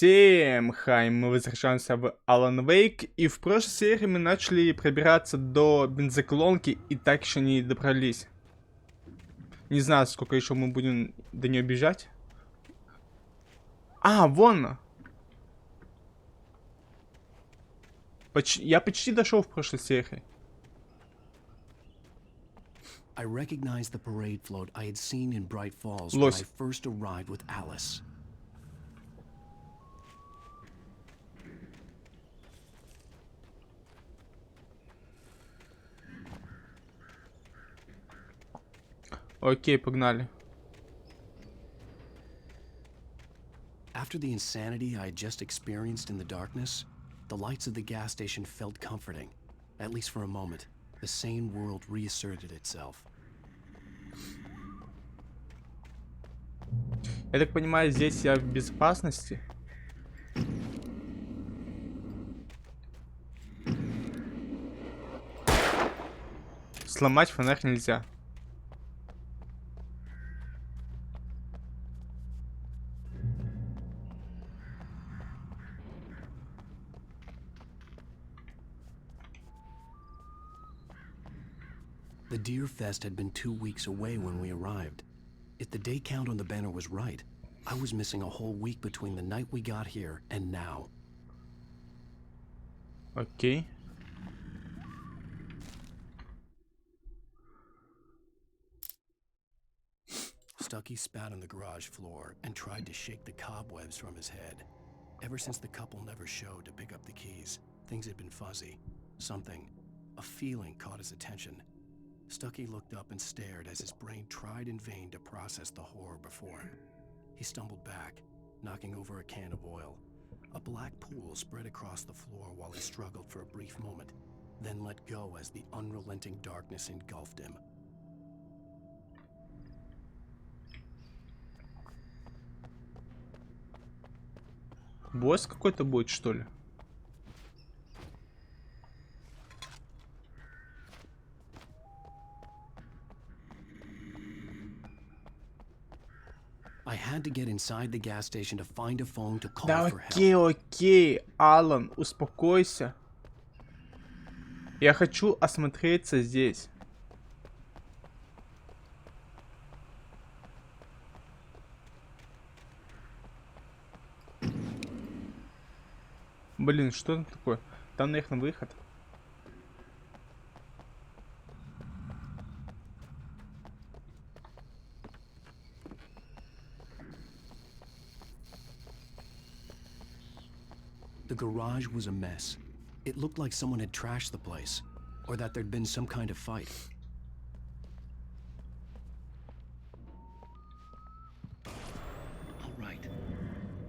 Всем хай, мы возвращаемся в Alan Wake, и в прошлой серии мы начали пробираться до бензоколонки и так еще не добрались. Не знаю, сколько еще мы будем до нее бежать. А, вон она. Я почти дошел в прошлой серии. I recognized the parade float I had seen in Bright Falls when I first arrived with Alice. Окей, погнали. After the insanity I had just experienced in the darkness, the lights of the gas station felt comforting, at least for a moment. The sane world reasserted itself. Я так понимаю, здесь я в безопасности. Сломать фонарь нельзя. The Deer Fest had been 2 weeks away when we arrived. If the day count on the banner was right, I was missing a whole week between the night we got here and now. Окей. Stucky spat on the garage floor and tried to shake the cobwebs from his head. Ever since the couple never showed to pick up the keys, things had been fuzzy. Something, a feeling caught his attention. Stucky looked up and stared as his brain tried in vain to process the horror before him. He stumbled back, knocking over a can of oil. A black pool spread across the floor while he struggled for a brief moment, then let go as the unrelenting darkness engulfed him. Босс какой-то будет, что ли? I had to get inside the gas station to find a phone to call Да for help. окей, окей, Алан, успокойся. Я хочу осмотреться здесь. Блин, что там такое? Там, наверное, выход. The garage was a mess. It looked like someone had trashed the place, or that there'd been some kind of fight. All right.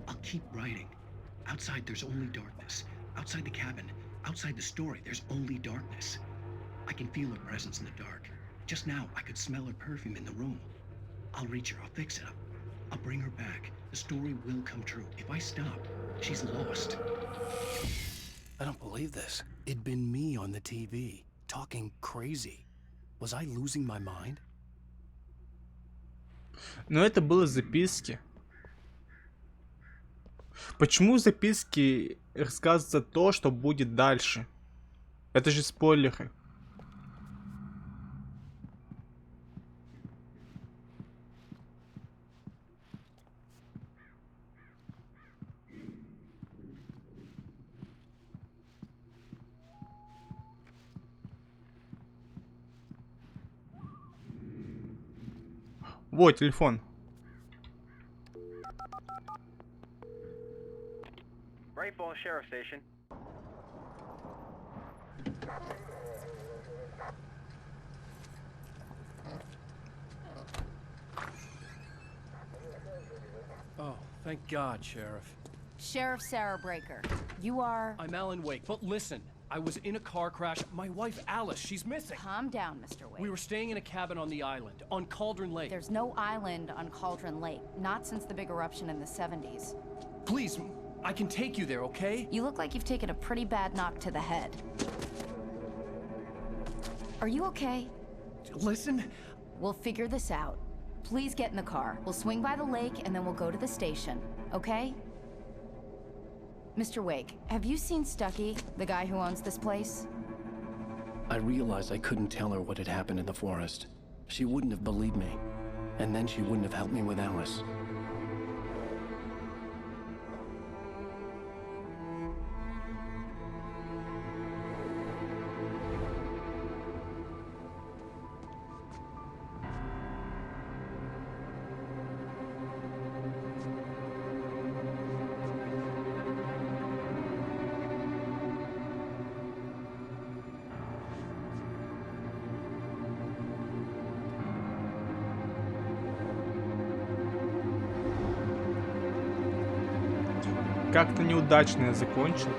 I'll keep writing. Outside, there's only darkness. Outside the cabin, outside the story, there's only darkness. I can feel her presence in the dark. Just now, I could smell her perfume in the room. I'll reach her. I'll fix it up. I'll bring her back. The story will come true. If I stop, she's lost. I don't believe this. It'd been me on the TV, talking crazy. Was I losing my mind? Но это было записки. Почему записки рассказывают то, что будет дальше? Это же спойлеры. Вот телефон. Bright Falls Sheriff Station. Oh, thank God, Sheriff. Sheriff Sarah Breaker, you are... I'm Alan Wake, but listen, I was in a car crash. My wife, Alice, she's missing. Calm down, Mr. Wake. We were staying in a cabin on the island, on Cauldron Lake. There's no island on Cauldron Lake, not since the big eruption in the 70s. Please, I can take you there, okay? You look like you've taken a pretty bad knock to the head. Are you okay? Listen. We'll figure this out. Please get in the car. We'll swing by the lake and then we'll go to the station, okay? Mr. Wake, have you seen Stucky, the guy who owns this place? I realized I couldn't tell her what had happened in the forest. She wouldn't have believed me. And then she wouldn't have helped me with Alice. Как-то неудачно я закончил.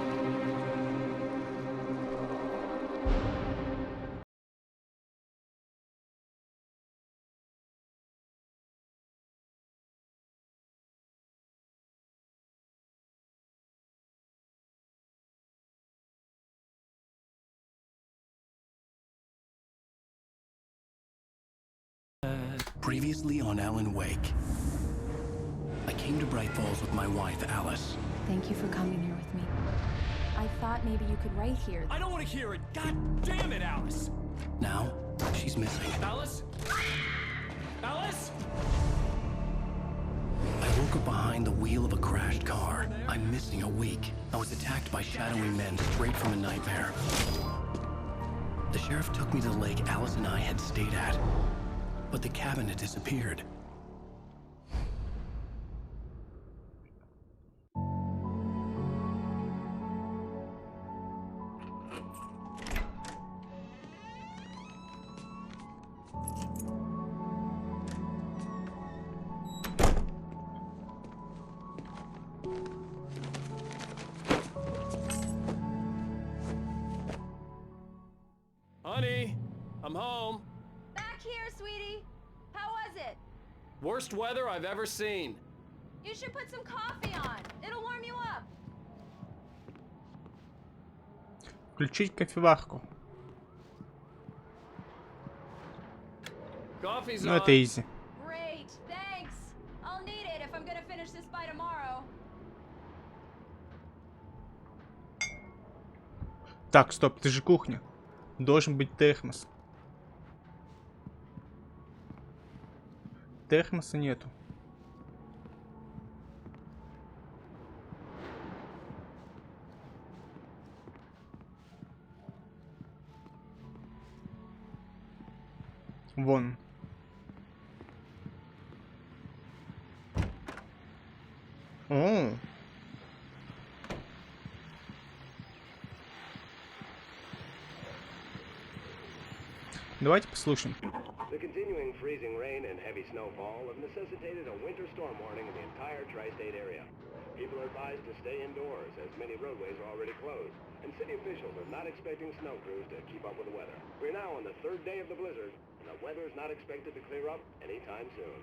Previously on Alan Wake. I came to Bright Falls with my wife, Alice. Thank you for coming here with me. I thought maybe you could write here. I don't want to hear it. God damn it, Alice. Now, she's missing. Alice? Alice? I woke up behind the wheel of a crashed car. I'm missing a week. I was attacked by shadowy men straight from a nightmare. The sheriff took me to the lake Alice and I had stayed at. But the cabin had disappeared. Honey, I'm home. Back here, sweetie. How was it? Worst weather I've ever seen. You should put some coffee on. It'll warm you up. Включить кофеварку. Coffee's Ну on. это изи. Great, thanks. I'll need it if I'm gonna finish this by tomorrow. Так, стоп, это же кухня. Должен быть термос. Термоса нету. Вон. О. Давайте послушаем. The continuing freezing rain and heavy snowfall have necessitated a winter storm warning in the entire tri-state area. People are advised to stay indoors as many roadways are already closed, and city officials are not expecting snow crews to keep up with the weather. We're now on the third day of the blizzard, and the weather is not expected to clear up anytime soon.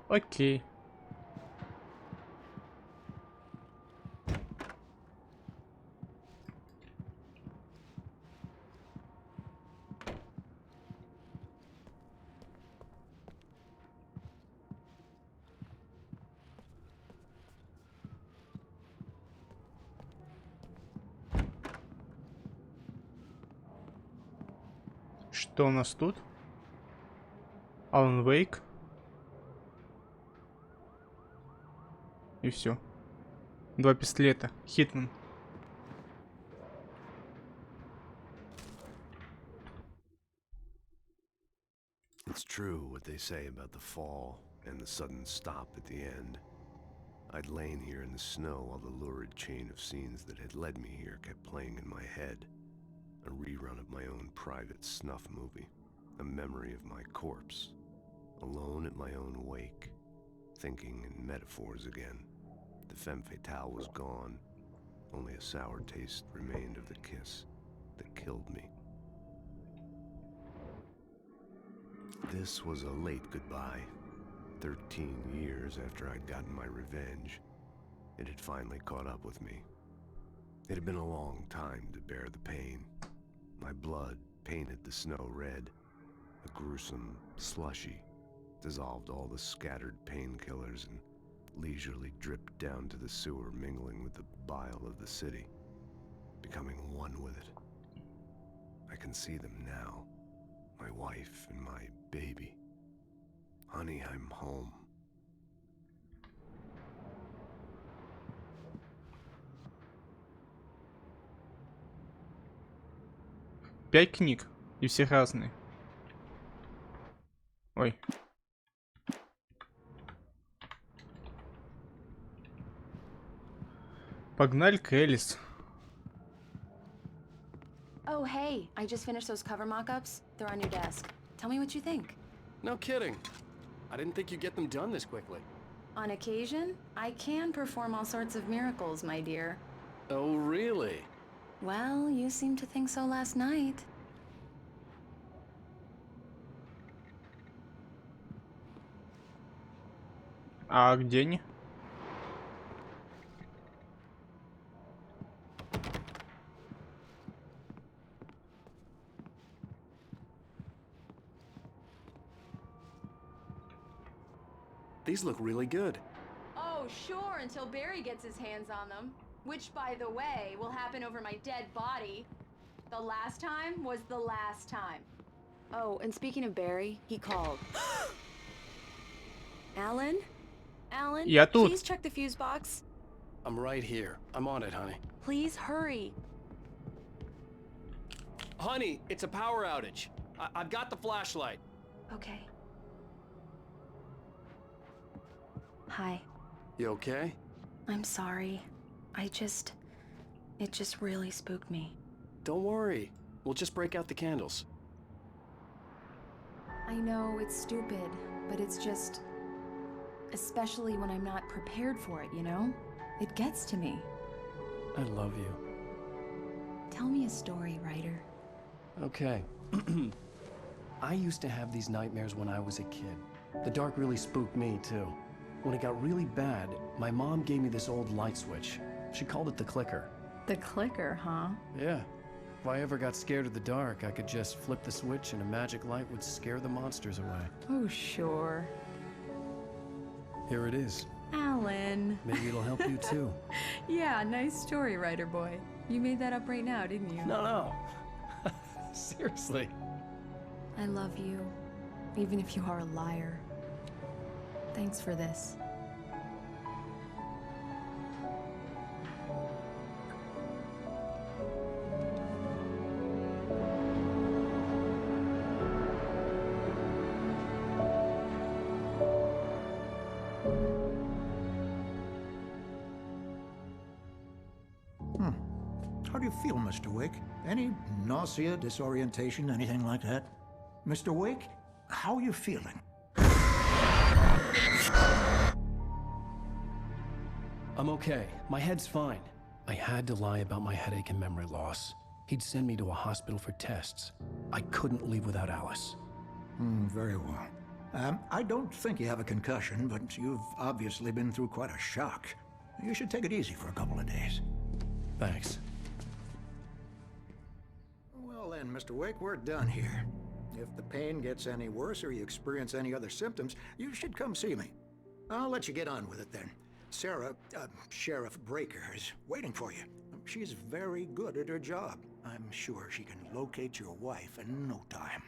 Окей. Что у нас тут? Alan Wake. И все. Два пистолета. Хитман. It's true what they say about the fall and the sudden stop at the end. I'd lain here in the snow while the lurid chain of scenes that had led me here kept playing in my head. A rerun of my own private snuff movie. A memory of my corpse. Alone at my own wake. Thinking in metaphors again. The femme fatale was gone. Only a sour taste remained of the kiss that killed me. This was a late goodbye. 13 years after I'd gotten my revenge, it had finally caught up with me. It had been a long time to bear the pain. My blood painted the snow red. A gruesome slushy dissolved all the scattered painkillers and leisurely dripped down to the sewer, mingling with the bile of the city, becoming one with it. I can see them now, my wife and my baby. Honey, I'm home. Пять книг, и все разные. Ой. Погнали к Элис. Oh, hey, I just finished those cover mock-ups. They're on your desk. Tell me what you think. No kidding. I didn't think you'd get them done this quickly. On occasion, I can perform all sorts of miracles, my dear. Oh, really? Well, you seemed to think so last night. А где они? These look really good. Oh, sure, until Barry gets his hands on them. Which, by the way, will happen over my dead body. The last time was the last time. Oh, and speaking of Barry, he called. Alan? Alan? Я тут. Please check the fuse box. I'm right here. I'm on it, honey. Please hurry. Honey, it's a power outage. I've got the flashlight. Okay. Hi. You okay? I'm sorry. It just really spooked me. Don't worry. We'll just break out the candles. I know it's stupid, but it's just... Especially when I'm not prepared for it, you know? It gets to me. I love you. Tell me a story, writer. Okay. I used to have these nightmares when I was a kid. The dark really spooked me, too. When it got really bad, my mom gave me this old light switch. She called it the clicker. The clicker, huh? Yeah. If I ever got scared of the dark, I could just flip the switch and a magic light would scare the monsters away. Oh, sure. Here it is. Alan. Maybe it'll help you, too. Yeah, nice story, writer boy. You made that up right now, didn't you? No. Seriously. I love you, even if you are a liar. Thanks for this. How do you feel, Mr. Wake? Any nausea, disorientation, anything like that? Mr. Wake, how are you feeling? I'm okay. My head's fine. I had to lie about my headache and memory loss. He'd send me to a hospital for tests. I couldn't leave without Alice. Very well. I don't think you have a concussion, but you've obviously been through quite a shock. You should take it easy for a couple of days. Thanks. Well then, Mr. Wake, we're done here. If the pain gets any worse or you experience any other symptoms, you should come see me. I'll let you get on with it then. Sarah, Sheriff Breaker, is waiting for you. She's very good at her job. I'm sure she can locate your wife in no time.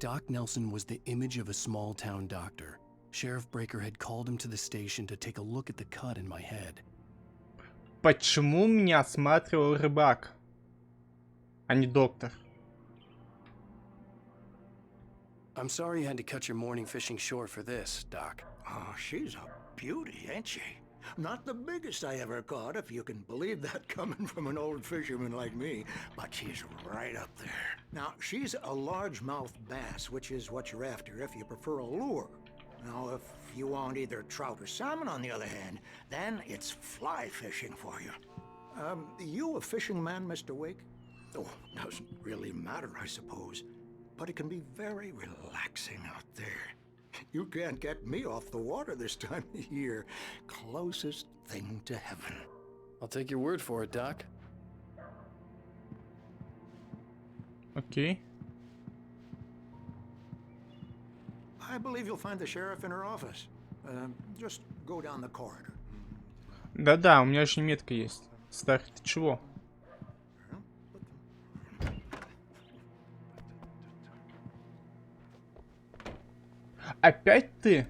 Doc Nelson was the image of a small-town doctor. Sheriff Breaker had called him to the station to take a look at the cut in my head. Почему меня осматривал рыбак, а не доктор? I'm sorry you had to cut your morning fishing short for this, Doc. Oh, she's a beauty, ain't she? Not the biggest I ever caught, if you can believe that coming from an old fisherman like me, but she's right up there. Now, she's a largemouth bass, which is what you're after if you prefer a lure. Now, if you want either trout or salmon, on the other hand, then it's fly fishing for you. You a fishing man, Mr. Wake? Oh, doesn't really matter, I suppose. But it can be very relaxing out there. You can't get me off the water this time of year. Closest thing to heaven. I'll take your word for it, Doc. Окей. I believe you'll find the sheriff in her office. Just go down the corridor. Да-да, у меня очень метка есть. Старый, ты чего? Опять ты?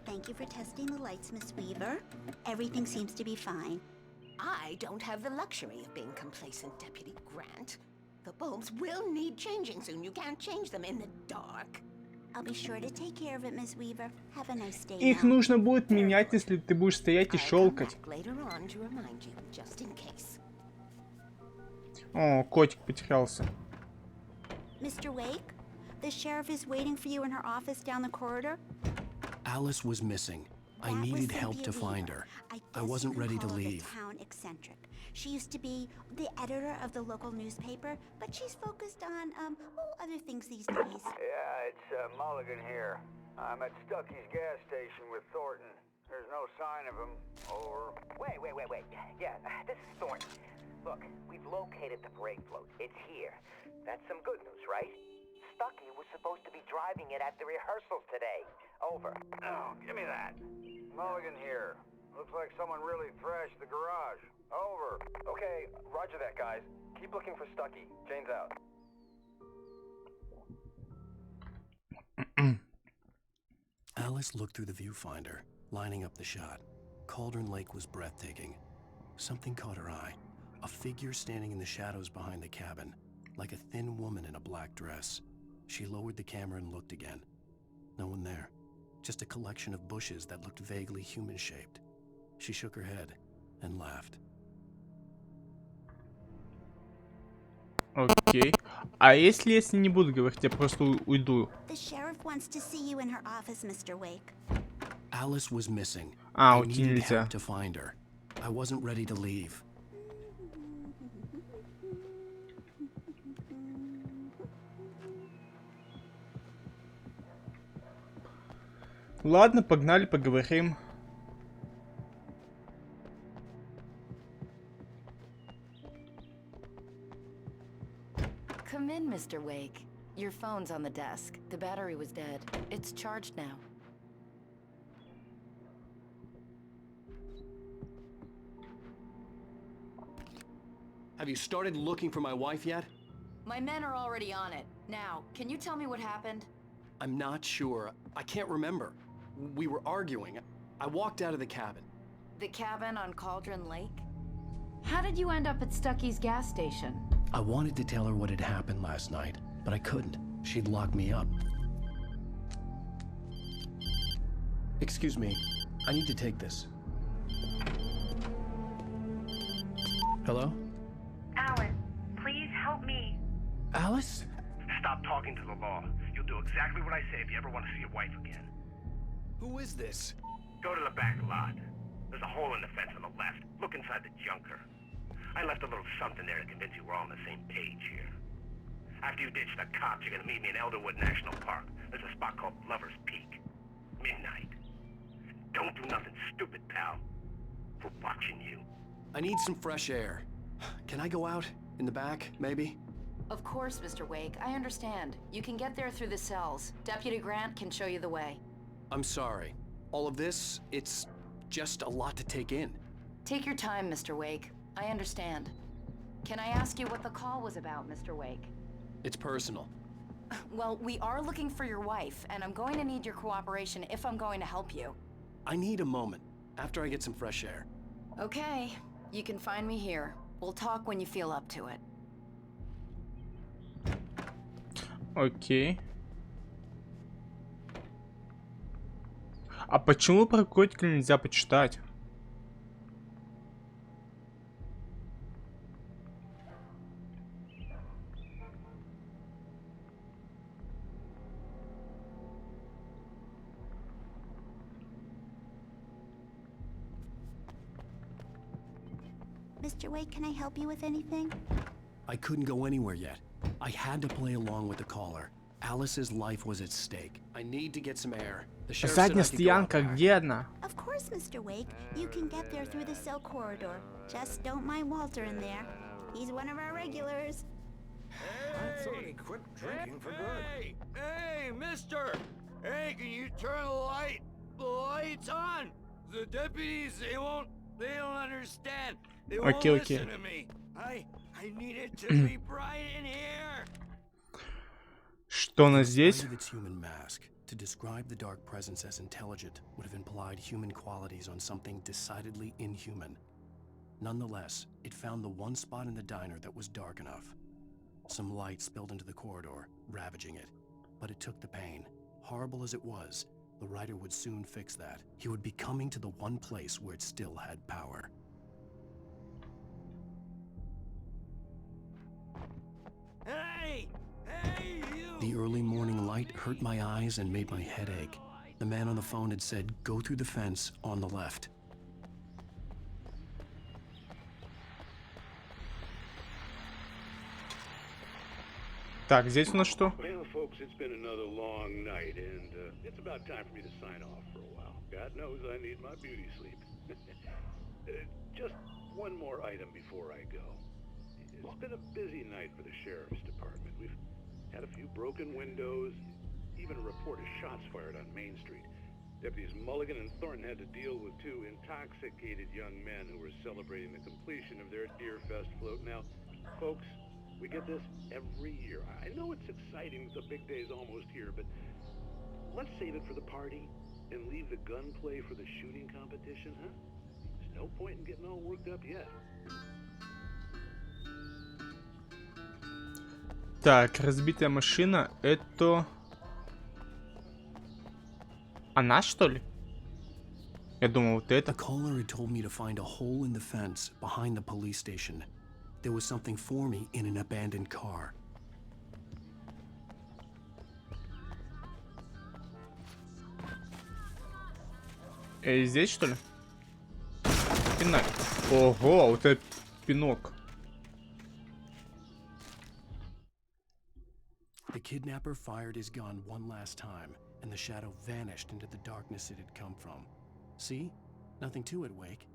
Thank you for testing the lights, Miss Weaver. Everything seems to be fine. I don't have the luxury of being complacent, Deputy Grant. The bulbs will need changing soon. You can't change them in the dark. I'll be sure to take care of it, Miss Weaver. Have a nice day. Их now. нужно будет менять, если ты будешь стоять и I'll come щелкать. back later on to remind you, just in case. О, котик потерялся. Mr. Wake, the sheriff is waiting for you in her office down the corridor. Alice was missing. I That was needed help Cynthia to find Weaver. her. I I wasn't guess you ready can to call her leave. The town eccentric. She used to be the editor of the local newspaper, but she's focused on other things these days. Yeah, it's Mulligan here. I'm at Stucky's gas station with Thornton. There's no sign of him. Over. Wait. Yeah, this is Thornton. Look, we've located the brake float. It's here. That's some good news, right? Stucky was supposed to be driving it at the rehearsals today. Over. Oh, give me that. Mulligan here. Looks like someone really thrashed the garage. Over. Okay, roger that, guys. Keep looking for Stucky. Jane's out. Alice looked through the viewfinder, lining up the shot. Cauldron Lake was breathtaking. Something caught her eye. A figure standing in the shadows behind the cabin, like a thin woman in a black dress. She lowered the camera and looked again. No one there. Just a collection of bushes that looked vaguely human-shaped. She shook her head and laughed. Окей. А если не буду говорить, я просто уйду? The sheriff wants to see you in her office, Mr. Wake. Alice was missing. А, I уйти needed нельзя. help to find her. I wasn't ready to leave. Ладно, погнали, поговорим. Come in, Mr. Wake. Your phone's on the desk. The battery was dead. It's charged now. Have you started looking for my wife yet? My men are already on it. Now, can you tell me what happened? I'm not sure. I can't remember. We were arguing. I walked out of the cabin. The cabin on Cauldron Lake? How did you end up at Stucky's gas station? I wanted to tell her what had happened last night, but I couldn't. She'd lock me up. Excuse me. I need to take this. Hello? Alice, please help me. Alice? Stop talking to the law. You'll do exactly what I say if you ever want to see your wife again. Who is this? Go to the back lot. There's a hole in the fence on the left. Look inside the junker. I left a little something there to convince you we're all on the same page here. After you ditch the cops, you're gonna meet me in Elderwood National Park. There's a spot called Lover's Peak. Midnight. Don't do nothing stupid, pal. We're watching you. I need some fresh air. Can I go out? In the back, maybe? Of course, Mr. Wake. I understand. You can get there through the cells. Deputy Grant can show you the way. I'm sorry. All of this, it's just a lot to take in. Take your time, Mr. Wake. I understand. Can I ask you what the call was about, Mr. Wake? It's personal. Well, we are looking for your wife, and I'm going to need your cooperation if I'm going to help you. I need a moment, after I get some fresh air. Okay. You can find me here. We'll talk when you feel up to it. Окей. А почему про котика нельзя почитать? Mr. Wake, can I help you with anything? I couldn't go anywhere yet. I had to play along with the caller. Alice's life was at stake. I need to get some air. The sheriff said I Задняя could go out стоянка, back. где она? Of course, Mr. Wake. You can get there through the cell corridor. Just don't mind Walter in there. He's one of our regulars. I thought he quit drinking for good. Hey, mister! Hey, can you turn the light? The light's on! The deputies, they don't understand. They won't Окей. listen to me. I need it to be bright in here. Что у нас здесь? Despite its human mask, to describe the dark presence as intelligent would have implied human qualities on something decidedly inhuman. Nonetheless, it found the one spot in the diner that was dark enough. Some light spilled into the corridor, ravaging it. But it took the pain. Horrible as it was, the writer would soon fix that. He would be coming to the one place where it still had power. Hey! Hey, you! The early morning light hurt my eyes and made my head ache. The man on the phone had said, go through the fence on the left. Так, здесь у нас что? Well, folks, it's been another long night, and it's about time for me to sign off for a while. God knows I need my beauty sleep. Just one more item before I go. It's been a busy night for the sheriff's department. We've had a few broken windows, even a report of shots fired on Main Street. Deputies Mulligan and Thornton had to deal with two intoxicated young men who were celebrating the completion of their Deer Fest float. Now, folks, we get this every year. I know it's exciting, the big day's almost here, but let's save it for the party and leave the gunplay for the shooting competition, huh? There's no point in getting all worked up yet. Так, разбитая машина, это... Она, что ли? Я думал, вот это. The caller had told me to find a hole in the fence behind the police station. There was something for me in an abandoned car. Здесь, что ли? Пинок. Ого, вот это пинок. The kidnapper fired his gun one last time, and the shadow vanished into the darkness it had come from. See? Nothing to it, Wake.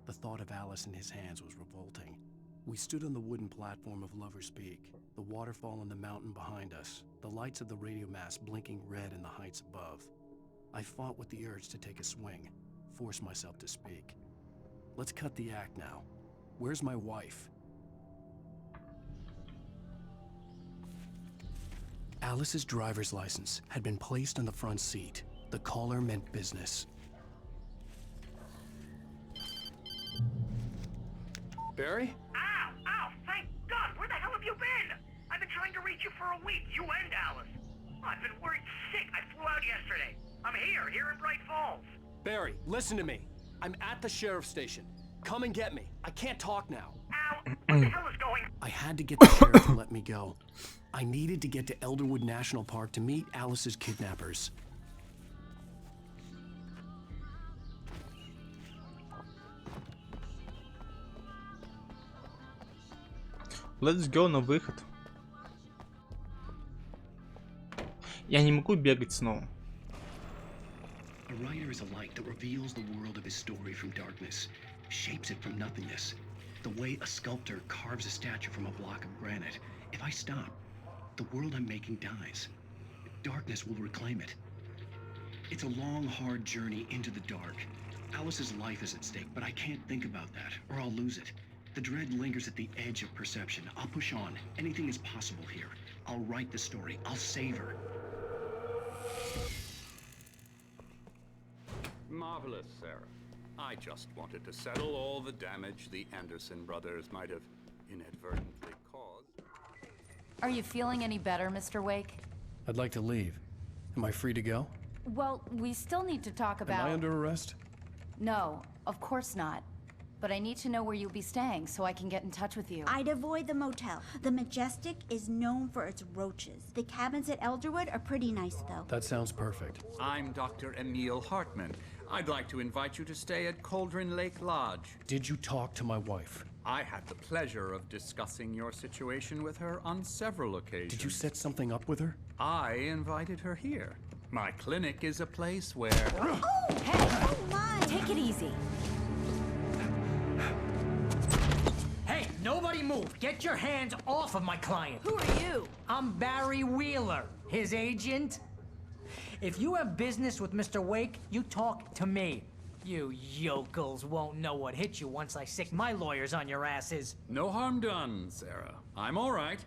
The thought of Alice in his hands was revolting. We stood on the wooden platform of Lover's Peak, the waterfall on the mountain behind us, the lights of the radio mast blinking red in the heights above. I fought with the urge to take a swing, force myself to speak. Let's cut the act now. Where's my wife? Alice's driver's license had been placed on the front seat. The caller meant business. Barry? Ow! Ow! Thank God! Where the hell have you been? I've been trying to reach you for a week, you and Alice. I've been worried sick. I flew out yesterday. I'm here in Bright Falls. Barry, listen to me. I'm at the sheriff's station. Come and get me. I can't talk now. Ow! What the hell is going? I had to get the sheriff to let me go. I needed to get to Elderwood National Park to meet Alice's kidnappers. Let's go на выход. Я не могу бегать снова. A writer is a light that reveals the world of his story from darkness, shapes it from nothingness. The way a sculptor carves a statue from a block of granite. If I stop, the world I'm making dies. Darkness will reclaim it. It's a long, hard journey into the dark. Alice's life is at stake, but I can't think about that, or I'll lose it. The dread lingers at the edge of perception. I'll push on. Anything is possible here. I'll write the story. I'll save her. Marvelous, Sarah. I just wanted to settle all the damage the Anderson brothers might have inadvertently caused. Are you feeling any better, Mr. Wake? I'd like to leave. Am I free to go? Well, we still need to talk about... Am I under arrest? No, of course not. But I need to know where you'll be staying so I can get in touch with you. I'd avoid the motel. The Majestic is known for its roaches. The cabins at Elderwood are pretty nice, though. That sounds perfect. I'm Dr. Emil Hartman. I'd like to invite you to stay at Cauldron Lake Lodge. Did you talk to my wife? I had the pleasure of discussing your situation with her on several occasions. Did you set something up with her? I invited her here. My clinic is a place where... Oh, hey! Oh, my! Take it easy. Hey, nobody move. Get your hands off of my client. Who are you? I'm Barry Wheeler, his agent. If you have business with Mr. Wake, you talk to me. You yokels won't know what hit you once I sick my lawyers on your asses. No harm done, Sarah. I'm all right.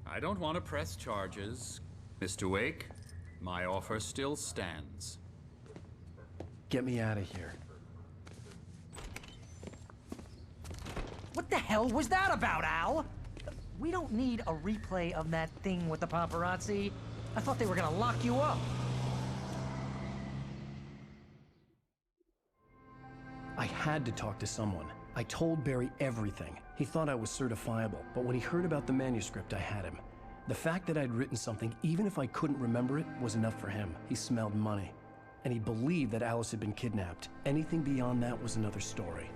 I don't want to press charges. Mr. Wake, my offer still stands. Get me out of here. What the hell was that about, Al? We don't need a replay of that thing with the paparazzi. I thought they were gonna lock you up. I had to talk to someone. I told Barry everything. He thought I was certifiable, but when he heard about the manuscript, I had him. The fact that I'd written something, even if I couldn't remember it, was enough for him. He smelled money. And he believed that Alice had been kidnapped. Anything beyond that was another story.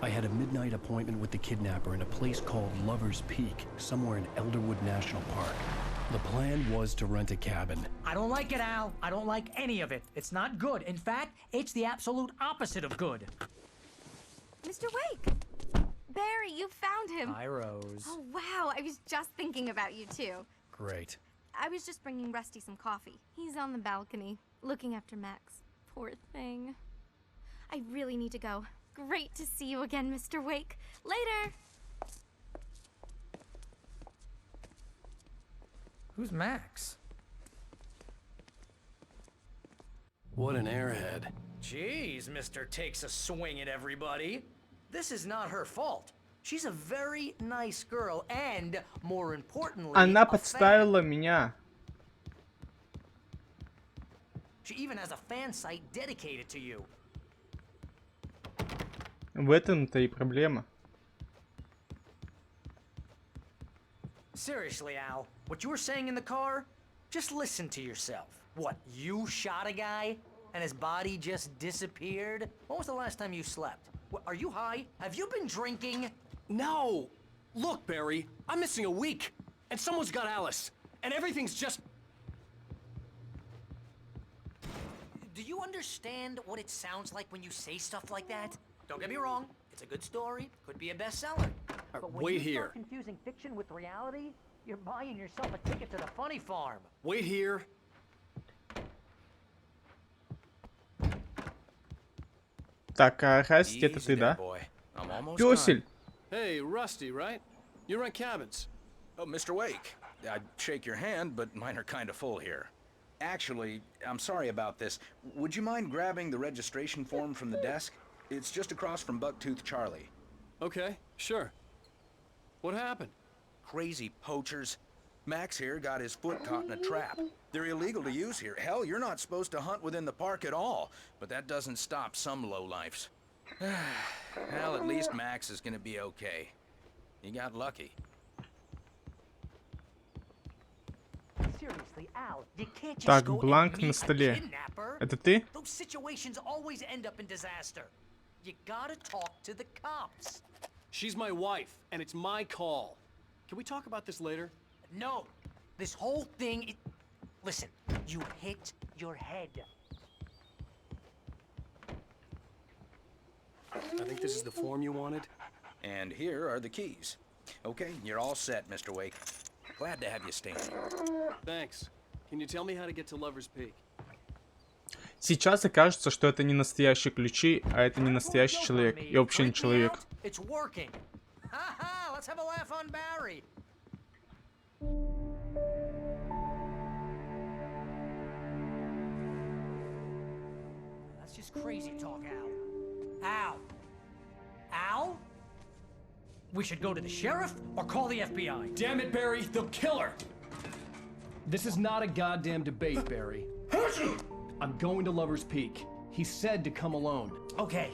I had a midnight appointment with the kidnapper in a place called Lover's Peak, somewhere in Elderwood National Park. The plan was to rent a cabin. I don't like it, Al. I don't like any of it. It's not good. In fact, it's the absolute opposite of good. Mr. Wake! Barry, you found him. Hi, Rose. Oh, wow. I was just thinking about you, too. Great. I was just bringing Rusty some coffee. He's on the balcony, looking after Max. Poor thing. I really need to go. Great to see you again, Mr. Wake. Later! Who's Max? What an airhead. Jeez, Mr. Takes a swing at everybody. This is not her fault. She's a very nice girl and, more importantly, Она a подставила fan. меня. She even has a fan site dedicated to you. В этом-то и проблема. Seriously, Al, what you were saying in the car? Just listen to yourself. What, you shot a guy and his body just disappeared? When was the last time you slept? What, are you high? Have you been drinking? No! Look, Barry, I'm missing a week, and someone's got Alice, and everything's just... Do you understand what it sounds like when you say stuff like that? Don't get me wrong, it's a good story, could be a bestseller. But when wait you here. start confusing fiction with reality, you're buying yourself a ticket to the funny farm. Wait here. Так, а Расти, это ты, да? Пёсель! Hey, Rusty, right? You rent cabins. Oh, Mr. Wake. I'd shake your hand, but mine are kind of full here. Actually, I'm sorry about this. Would you mind grabbing the registration form from the desk? It's just across from Bucktooth Charlie. Okay, sure. What happened? Crazy poachers. Max here got his foot caught in a trap. They're illegal to use here. Hell, you're not supposed to hunt within the park at all. But that doesn't stop some lowlifes. Well, at least Max is gonna be okay. He got lucky. Seriously, Al, you can't just Так, go and бланк meet на a столе. kidnapper. Это ты? Those situations always end up in disaster. You gotta talk to the cops. She's my wife, and it's my call. Can we talk about this later? No, this whole thing. Listen, you hit your head. I think this is the form you wanted. And here are the keys. Okay, you're all set, Mr. Wake. Glad to have you staying here. Thanks. Can you tell me how to get to Lover's Peak? Сейчас окажется, что это не настоящие ключи, а это не настоящий человек. И вообще не человек. It's working. Ha-ha, let's have a laugh on Barry. That's just crazy talk, Al. Al? Al? We should go to the sheriff or call the FBI. Damn it, Barry, they'll kill her! This is not a goddamn debate, Barry. I'm going to Lover's Peak. He said to come alone. Okay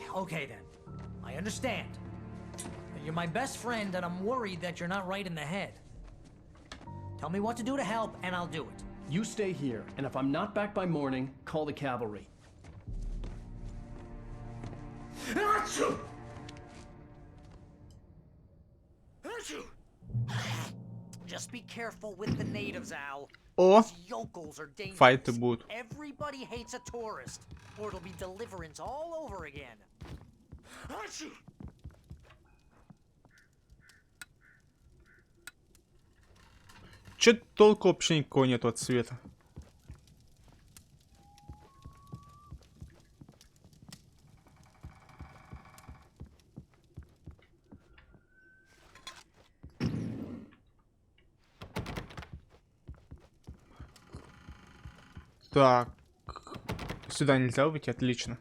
then. I understand. You're my best friend and I'm worried that you're not right in the head. Tell me what to do to help and I'll do it. You stay here, and if I'm not back by morning, call the cavalry. Just be careful with the natives, Al. О, These yokels are dangerous. файты будут. Everybody hates a tourist, or it'll be deliverance all over again. Чё толку вообще никакого нету от света? Так. Сюда нельзя выйти, отлично.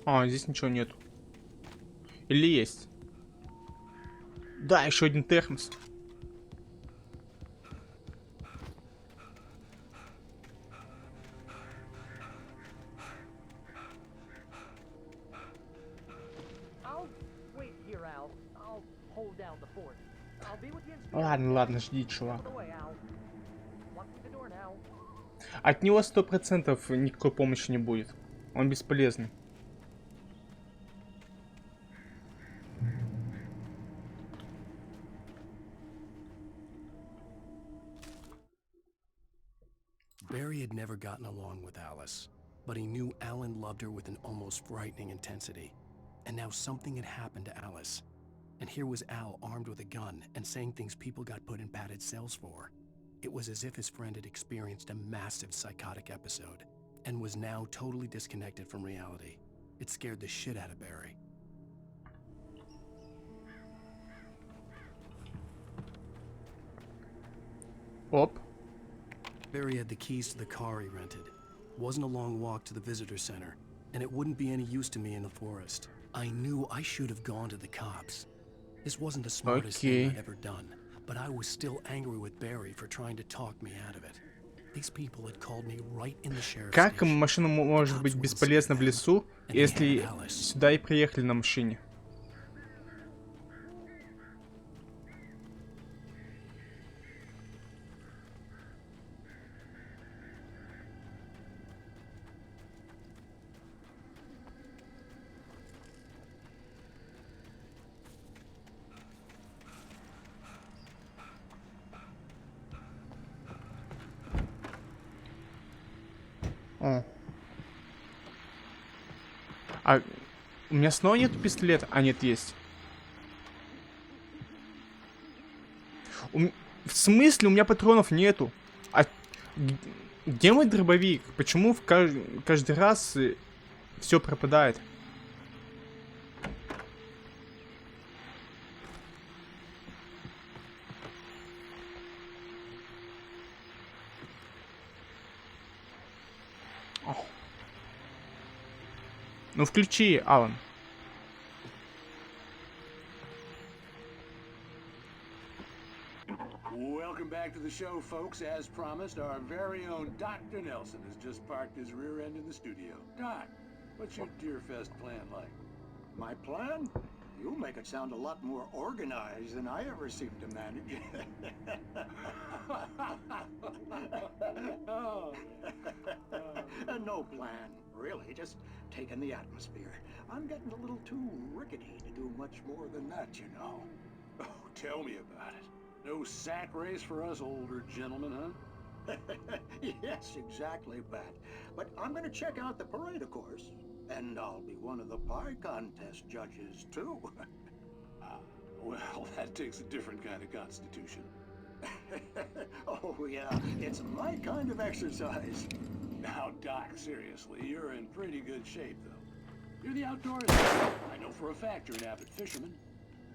А, здесь ничего нету. Или есть? Да, еще один термос. Ладно, ладно, жди, чувак. От него 100% никакой помощи не будет. Он бесполезный. Barry had never gotten along with Alice, but he knew Alan loved her with an almost frightening intensity. And now something had happened to Alice. And here was Al armed with a gun and saying things people got put in padded cells for. It was as if his friend had experienced a massive psychotic episode and was now totally disconnected from reality. It scared the shit out of Barry. Оп. Barry had the keys to the car he rented. Wasn't a long walk to the visitor center, and it wouldn't be any use to me in the forest. I knew I should have gone to the cops. This wasn't the smartest thing I'd ever done, but I was still angry with Barry for trying to talk me out of it. These people had called me right in the sheriff's station. Как машина может быть бесполезна в лесу, если сюда и приехали на машине? О. А у меня снова нету пистолета? А, нет, есть. В смысле? У меня патронов нету. А где мой дробовик? Почему каждый раз все пропадает? Ну включи, Алан. Welcome back to the show, folks. As promised, our very own Dr. Nelson has just parked his rear end in the studio. Doc, what's your Deerfest plan like? My plan? You make it sound a lot more organized than I ever seem to manage. No plan, really. Just taking the atmosphere. I'm getting a little too rickety to do much more than that, you know. Oh, tell me about it. No sack race for us older gentlemen, huh? Yes, exactly, Pat. But I'm going to check out the parade, of course. And I'll be one of the pie contest judges, too. Well, that takes a different kind of constitution. Oh, yeah. It's my kind of exercise. Now, Doc, seriously, you're in pretty good shape, though. You're the outdoors guy. I know for a fact you're an avid fisherman.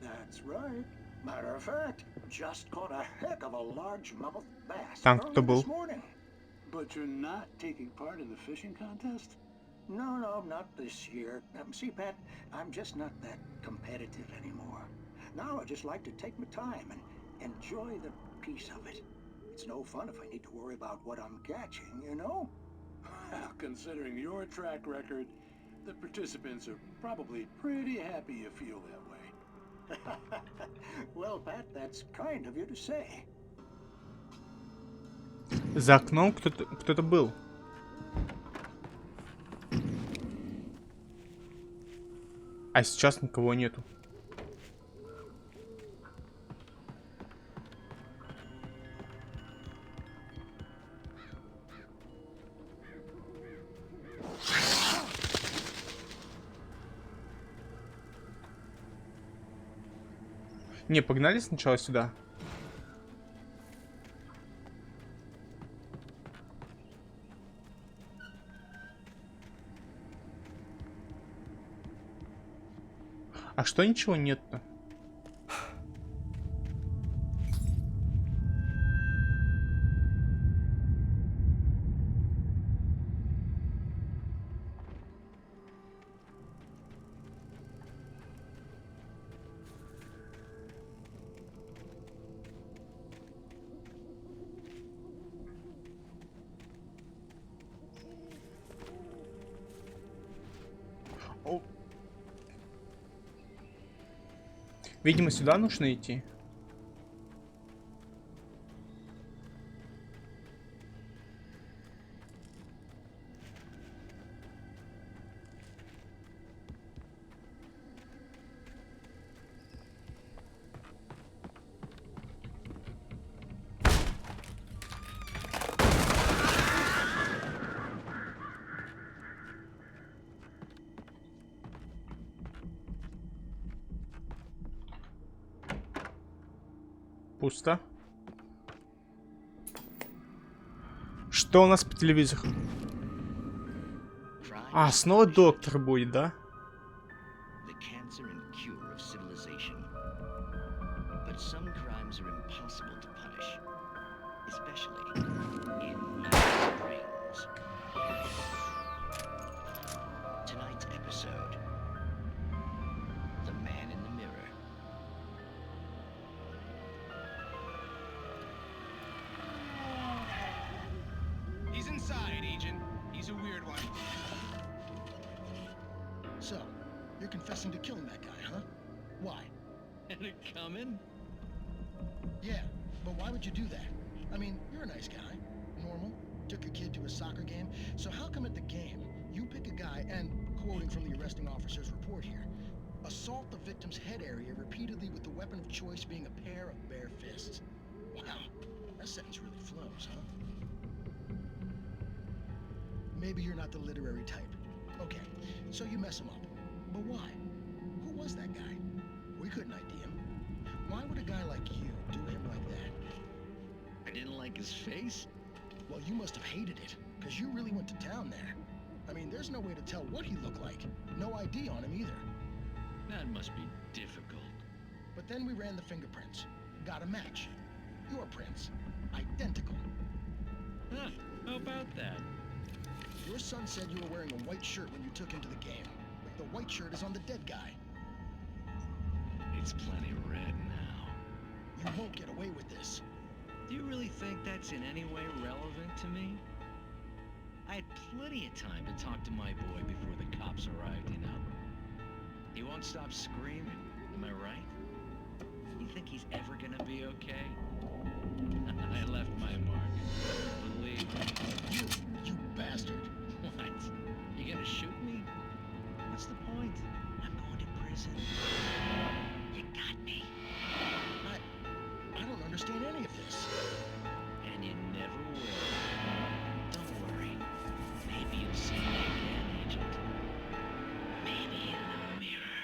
That's right. Matter of fact, just caught a heck of a largemouth bass this morning. But you're not taking part in the fishing contest? No, not this year. See, Pat, I'm just not that competitive anymore. Now I just like to take my time and enjoy the piece of it. It's no fun if I need to worry about what I'm catching, you know? Well, considering your track record, the participants are probably pretty happy you feel that way. Well, Pat, that's kind of you to say. За окном кто-то был. А сейчас никого нету. Не, погнали сначала сюда. А что ничего нет-то? Видимо, сюда нужно идти. Пусто. Что у нас по телевизору? А, снова доктор будет, да? He's inside, Agent. He's a weird one. So, you're confessing to killing that guy, huh? Why? And it coming? Yeah, but why would you do that? I mean, you're a nice guy. Normal. Took your kid to a soccer game. So how come at the game, you pick a guy and, quoting from the arresting officer's report here, assault the victim's head area repeatedly with the weapon of choice being a pair of bare fists? Wow, that sentence really flows, huh? Maybe you're not the literary type. Okay, so you mess him up. But why? Who was that guy? We couldn't ID him. Why would a guy like you do him like that? I didn't like his face? Well, you must have hated it, because you really went to town there. I mean, there's no way to tell what he looked like. No ID on him either. That must be difficult. But then we ran the fingerprints. Got a match. Your prints. Identical. Huh, how about that? Your son said you were wearing a white shirt when you took him to the game. But the white shirt is on the dead guy. It's plenty red now. You won't get away with this. Do you really think that's in any way relevant to me? I had plenty of time to talk to my boy before the cops arrived, you know? He won't stop screaming, am I right? You think he's ever gonna be okay? I left my mark. Believe me. You bastard. What? You gonna shoot me? What's the point? I'm going to prison. You got me. I don't understand any of this. And you never will. Don't worry. Maybe you'll see me again, Agent. Maybe in the mirror.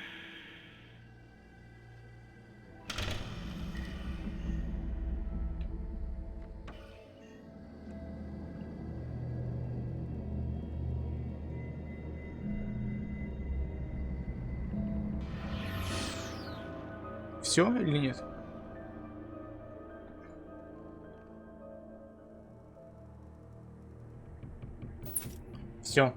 Все или нет? Все.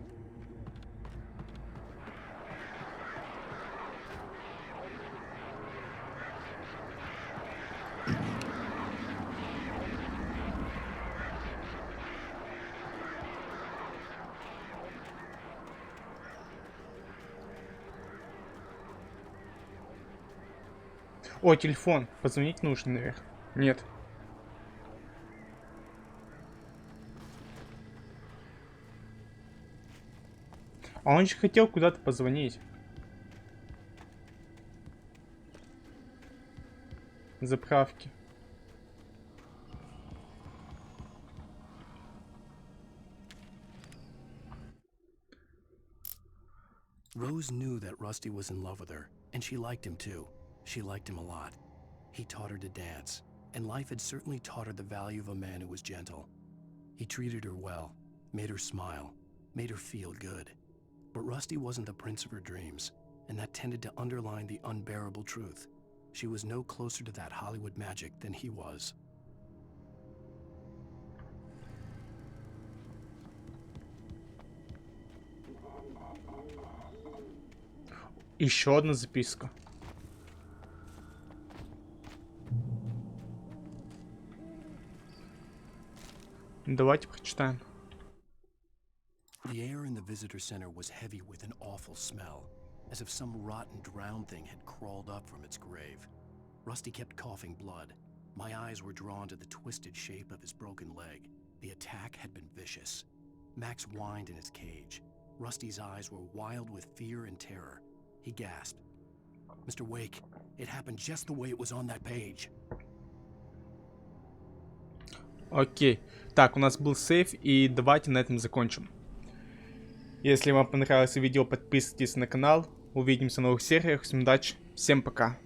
О, телефон. Позвонить нужно, наверх. Нет. А он же хотел куда-то позвонить. Заправки. Rose knew that Rusty was in love with her, and she liked him too. She liked him a lot. He taught her to dance, and life had certainly taught her the value of a man who was gentle. He treated her well, made her smile, made her feel good. But Rusty wasn't the prince of her dreams, and that tended to underline the unbearable truth. She was no closer to that Hollywood magic than he was. Еще одна записка. Давайте прочитаем. The air in the visitor center was heavy with an awful smell, as if some rotten drowned thing had crawled up from its grave. Rusty kept coughing blood. My eyes were drawn to the twisted shape of his broken leg. The attack had been vicious. Max whined in his cage. Rusty's eyes were wild with fear and terror. He gasped. Mr. Wake, it happened just the way it was on that page. Окей. Так, у нас был сейф, и давайте на этом закончим. Если вам понравилось видео, подписывайтесь на канал. Увидимся в новых сериях. Всем удачи. Всем пока.